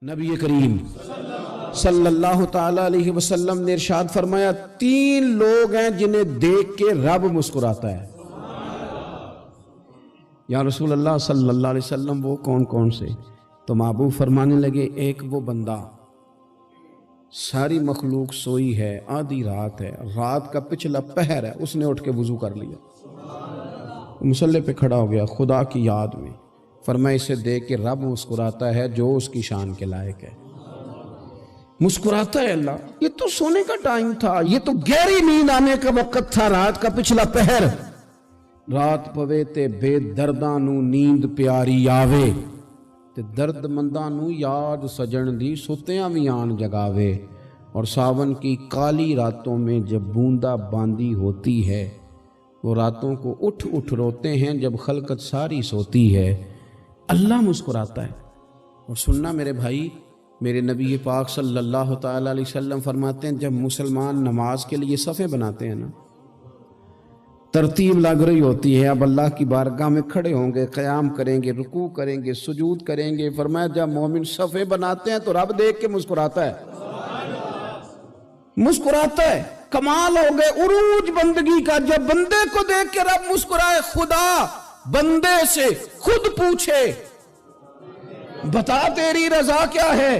نبی کریم صلی اللہ تعالی علیہ وسلم نے ارشاد فرمایا 3 لوگ ہیں جنہیں دیکھ کے رب مسکراتا ہے۔ یا رسول اللہ صلی اللہ علیہ وسلم وہ کون کون سے؟ تو محبوب فرمانے لگے ایک وہ بندہ ساری مخلوق سوئی ہے، آدھی رات ہے، رات کا پچھلا پہر ہے، اس نے اٹھ کے وضو کر لیا، مصلی پہ کھڑا ہو گیا خدا کی یاد میں، فرمایا اسے دیکھ کے رب مسکراتا ہے جو اس کی شان کے لائق ہے۔ مسکراتا ہے اللہ۔ یہ تو سونے کا ٹائم تھا، یہ تو گہری نیند آنے کا وقت تھا، رات کا پچھلا پہر۔ رات پوے تے بے درداں نو نیند پیاری آوے تے درد منداں نو یاد سجن دی ستیاں وی آن جگاوے، اور ساون کی کالی راتوں میں جب بوندا باندی ہوتی ہے، وہ راتوں کو اٹھ اٹھ روتے ہیں جب خلقت ساری سوتی ہے، اللہ مسکراتا ہے۔ اور سننا میرے بھائی، میرے نبی پاک صلی اللہ تعالی علیہ وسلم فرماتے ہیں جب مسلمان نماز کے لیے صفیں بناتے ہیں نا، ترتیب لگ رہی ہوتی ہے، اب اللہ کی بارگاہ میں کھڑے ہوں گے، قیام کریں گے، رکوع کریں گے، سجود کریں گے، فرمایا جب مومن صفیں بناتے ہیں تو رب دیکھ کے مسکراتا ہے، مسکراتا ہے۔ کمال ہو گئے عروج بندگی کا، جب بندے کو دیکھ کے رب مسکرائے، خدا بندے سے خود پوچھے بتا تیری رضا کیا ہے،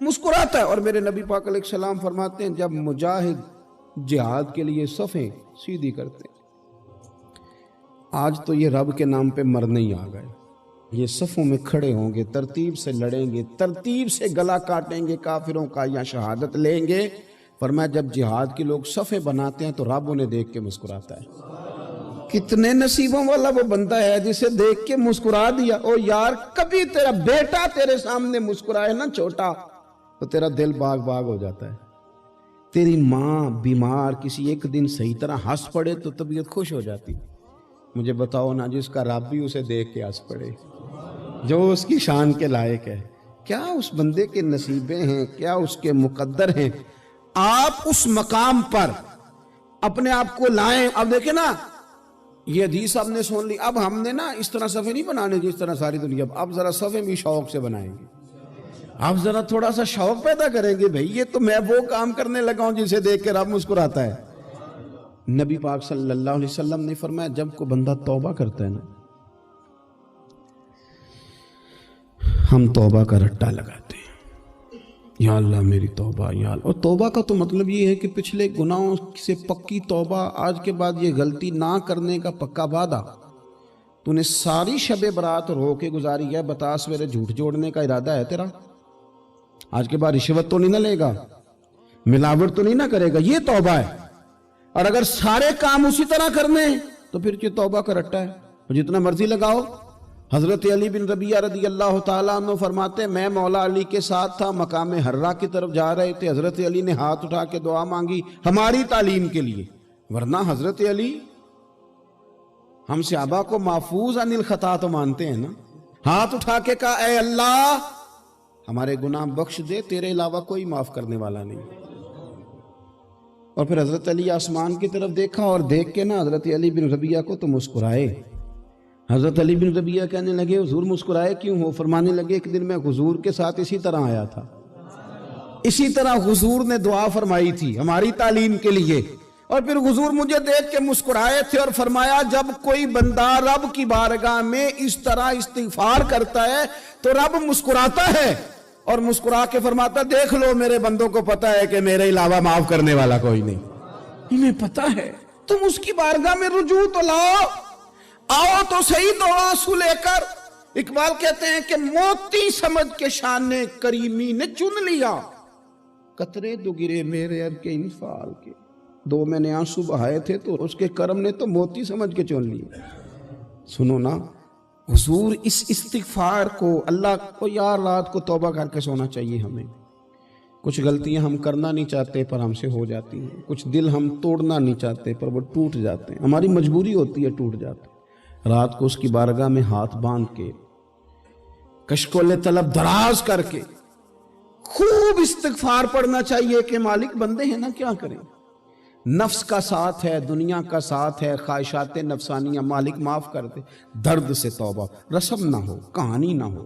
مسکراتا ہے۔ اور میرے نبی پاک علیہ السلام فرماتے ہیں جب مجاہد جہاد کے لیے صفیں سیدھی کرتے ہیں، آج تو یہ رب کے نام پہ مرنے ہی آ گئے، یہ صفوں میں کھڑے ہوں گے، ترتیب سے لڑیں گے، ترتیب سے گلا کاٹیں گے کافروں کا یا شہادت لیں گے۔ فرمایا جب جہاد کے لوگ صفیں بناتے ہیں تو رب انہیں دیکھ کے مسکراتا ہے۔ کتنے نصیبوں والا وہ بندہ ہے جسے دیکھ کے مسکرا دیا۔ او یار کبھی تیرا بیٹا تیرے سامنے مسکرائے نا چھوٹا تو تیرا دل باغ باغ ہو جاتا ہے۔ تیری ماں بیمار کسی ایک دن صحیح طرح ہنس پڑے تو طبیعت خوش ہو جاتی۔ مجھے بتاؤ نا جس کا رب بھی اسے دیکھ کے ہنس پڑے، جو اس کی شان کے لائق ہے، کیا اس بندے کے نصیبیں ہیں، کیا اس کے مقدر ہیں۔ آپ اس مقام پر اپنے آپ کو لائیں۔ اب دیکھیں نا، یہ حدیث آپ نے سن لی، اب ہم نے نا اس طرح صفحے نہیں بنانے جس طرح ساری دنیا، اب ذرا صفحے بھی شوق سے بنائیں گے، اب ذرا تھوڑا سا شوق پیدا کریں گے، بھئی یہ تو میں وہ کام کرنے لگا ہوں جسے دیکھ کے رب مسکراتا ہے۔ نبی پاک صلی اللہ علیہ وسلم نے فرمایا جب کوئی بندہ توبہ کرتا ہے نا، ہم توبہ کا رٹا لگاتے ہیں، یا اللہ میری توبہ یا اللہ۔ اور توبہ کا تو مطلب یہ ہے کہ پچھلے گناہوں سے پکی توبہ، آج کے بعد یہ غلطی نہ کرنے کا پکا وعدہ۔ تو نے ساری شب برات رو کے گزاری ہے، بتا سویرے جھوٹ جوڑنے کا ارادہ ہے تیرا، آج کے بعد رشوت تو نہیں نہ لے گا، ملاوٹ تو نہیں نہ کرے گا، یہ توبہ ہے۔ اور اگر سارے کام اسی طرح کرنے تو پھر یہ توبہ کا رٹا ہے، جتنا مرضی لگاؤ۔ حضرت علی بن ربیعہ رضی اللہ تعالیٰ عنہ فرماتے میں مولا علی کے ساتھ تھا، مقام حرہ کی طرف جا رہے تھے، حضرت علی نے ہاتھ اٹھا کے دعا مانگی ہماری تعلیم کے لیے، ورنہ حضرت علی ہم صحابہ کو محفوظ عن الخطا تو مانتے ہیں نا۔ ہاتھ اٹھا کے کہا اے اللہ ہمارے گناہ بخش دے، تیرے علاوہ کوئی معاف کرنے والا نہیں۔ اور پھر حضرت علی آسمان کی طرف دیکھا اور دیکھ کے نا حضرت علی بن ربیعہ کو تو مسکرائے۔ حضرت علی بن ربیعہ کہنے لگے حضور مسکرائے کیوں ہو؟ فرمانے لگے ایک دن میں حضور کے ساتھ اسی طرح آیا تھا، اسی طرح حضور نے دعا فرمائی تھی ہماری تعلیم کے لیے، اور پھر حضور مجھے دیکھ کے مسکرائے تھے اور فرمایا جب کوئی بندہ رب کی بارگاہ میں اس طرح استغفار کرتا ہے تو رب مسکراتا ہے، اور مسکرا کے فرماتا دیکھ لو میرے بندوں کو پتا ہے کہ میرے علاوہ معاف کرنے والا کوئی نہیں، انہیں پتا ہے، تم اس کی بارگاہ میں رجوع تو لاؤ، آؤ تو صحیح دو آنسو لے کر۔ اقبال کہتے ہیں کہ موتی سمجھ کے شان کریمی نے چن لیا، قطرے دو گرے میرے ار کے انفال کے، دو میں نے آنسو بہائے تھے تو اس کے کرم نے تو موتی سمجھ کے چن لیا۔ سنو نا حضور اس استغفار کو، اللہ کو یار رات کو توبہ کر کے سونا چاہیے ہمیں۔ کچھ غلطیاں ہم کرنا نہیں چاہتے پر ہم سے ہو جاتی ہیں، کچھ دل ہم توڑنا نہیں چاہتے پر وہ ٹوٹ جاتے ہیں، ہماری مجبوری ہوتی ہے ٹوٹ جاتے ہیں۔ رات کو اس کی بارگاہ میں ہاتھ باندھ کے کشکول طلب دراز کر کے خوب استغفار پڑھنا چاہیے کہ مالک بندے ہیں نا کیا کریں، نفس کا ساتھ ہے، دنیا کا ساتھ ہے، خواہشات نفسانیہ، مالک معاف کر دے، درد سے توبہ، رسم نہ ہو، کہانی نہ ہو،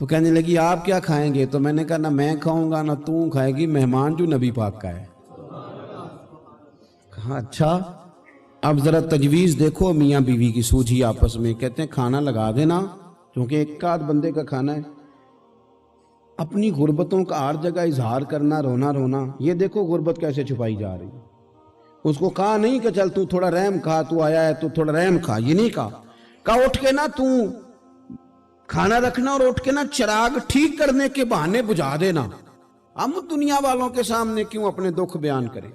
تو کہنے لگی آپ کیا کھائیں گے؟ تو میں نے کہا نہ میں کھاؤں گا نہ تو کھائے گی، مہمان جو نبی پاک کا ہے۔ کہا اچھا، اب ذرا تجویز دیکھو میاں بیوی کی سوجھی آپس میں۔ کہتے ہیں کھانا لگا دینا، کیونکہ ایک آدھ بندے کا کھانا ہے۔ اپنی غربتوں کا ہر جگہ اظہار کرنا، رونا رونا، یہ دیکھو غربت کیسے چھپائی جا رہی ہے۔ اس کو کہا نہیں کہ چل تو تھوڑا رحم کھا، تو آیا ہے تو تھوڑا رحم کھا، یہ نہیں کہا اٹھ کے نا تو کھانا رکھنا اور اٹھ کے نا چراغ ٹھیک کرنے کے بہانے بجھا دینا۔ ہم دنیا والوں کے سامنے کیوں اپنے دکھ بیان کریں؟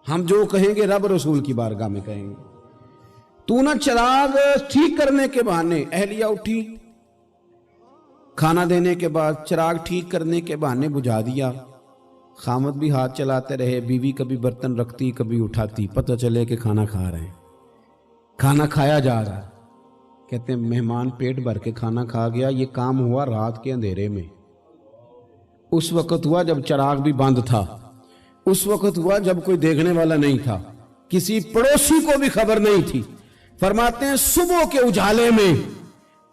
ہم جو کہیں گے رب رسول کی بارگاہ میں کہیں گے۔ تو نا چراغ ٹھیک کرنے کے بہانے، اہلیہ اٹھی، کھانا دینے کے بعد چراغ ٹھیک کرنے کے بہانے بجھا دیا۔ خامد بھی ہاتھ چلاتے رہے، بیوی کبھی برتن رکھتی کبھی اٹھاتی، پتہ چلے کہ کھانا کھا رہے ہیں، کھانا کھایا جا رہا ہے۔ کہتے ہیں مہمان پیٹ بھر کے کھانا کھا گیا۔ یہ کام ہوا رات کے اندھیرے میں، اس وقت ہوا جب چراغ بھی بند تھا، اس وقت ہوا جب کوئی دیکھنے والا نہیں تھا، کسی پڑوسی کو بھی خبر نہیں تھی۔ فرماتے ہیں صبح کے اجالے میں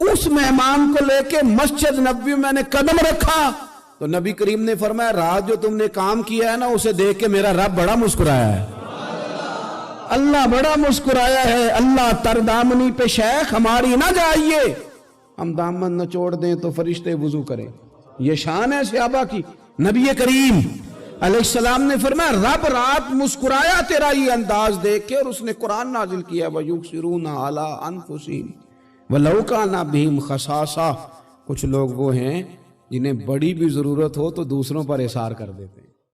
اس مہمان کو لے کے مسجد نبوی میں نے قدم رکھا تو نبی کریم نے فرمایا رات جو تم نے کام کیا ہے نا اسے دیکھ کے میرا رب بڑا مسکرایا ہے، اللہ بڑا مسکرایا ہے۔ اللہ تر دامنی پہ شیخ ہماری نہ جائیے، ہم دامن نہ چھوڑ دیں تو فرشتے وضو کریں۔ یہ شان ہے صحابہ کی۔ نبی کریم علیہ السلام نے فرمایا رب رات مسکرایا تیرا یہ انداز دیکھ کے، اور اس نے قرآن نازل کیا وَيُبْصِرُونَ عَلَىٰ أَنفُسِهِمْ وَلَوْ كَانَ بِهِمْ خَصَاصَةٌ۔ کچھ لوگ وہ ہیں جنہیں بڑی بھی ضرورت ہو تو دوسروں پر اثار کر دیتے ہیں۔